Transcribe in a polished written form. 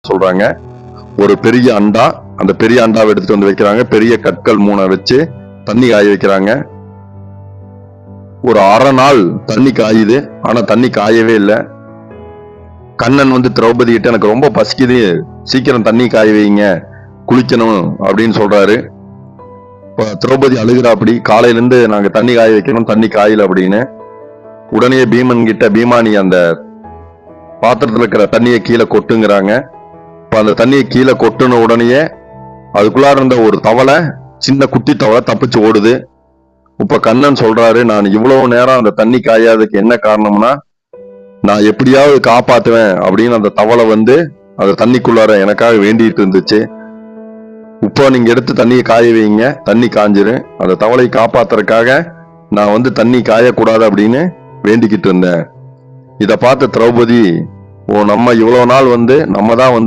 சொல்றாங்க. ஒரு பெரிய அண்டா, அந்த பெரிய அண்டாவை எடுத்துட்டு வந்து வைக்கிறாங்க. பெரிய கற்கள் 3 வச்சு தண்ணி காய வைக்கிறாங்க. ஒரு அரை நாள் தண்ணி காயுது. ஆனா தண்ணி காயவே இல்லை. கண்ணன் வந்து திரௌபதி கிட்ட எனக்கு ரொம்ப பசிக்குது, சீக்கிரம் தண்ணி காய வைங்க, குளிக்கணும் அப்படின்னு சொல்றாரு. திரௌபதி அழுகிறா. அப்படி காலையில இருந்து நாங்க தண்ணி காய வைக்கணும், தண்ணி காயல அப்படின்னு. உடனே பீமன் கிட்ட பீமானி அந்த பாத்திரத்துல இருக்கிற தண்ணியை கீழே கொட்டுங்கிறாங்க. இப்ப அந்த தண்ணியை கீழே கொட்டுன உடனே அதுக்குள்ளார இருந்த ஒரு தவளை, சின்ன குட்டி தவளை தப்பிச்சு ஓடுது. இப்ப கண்ணன் சொல்றாரு, நான் இவ்வளவு நேரம் அந்த தண்ணி காயாததுக்கு என்ன காரணம்னா, நான் எப்படியாவது காப்பாத்துவேன் அப்படின்னு அந்த தவளை வந்து அந்த தண்ணிக்குள்ளார எனக்காக வேண்டிட்டு இருந்துச்சு. இப்போ நீங்க எடுத்து தண்ணியை காய வைங்க, தண்ணி காஞ்சிரும். அந்த தவளையை காப்பாத்துறதுக்காக நான் வந்து தண்ணி காயக்கூடாது அப்படின்னு வேண்டிக்கிட்டு இருந்தேன். இத பார்த்த திரௌபதி, நம்ம இவ்வளவு நாள் வந்து நம்ம தான் வந்து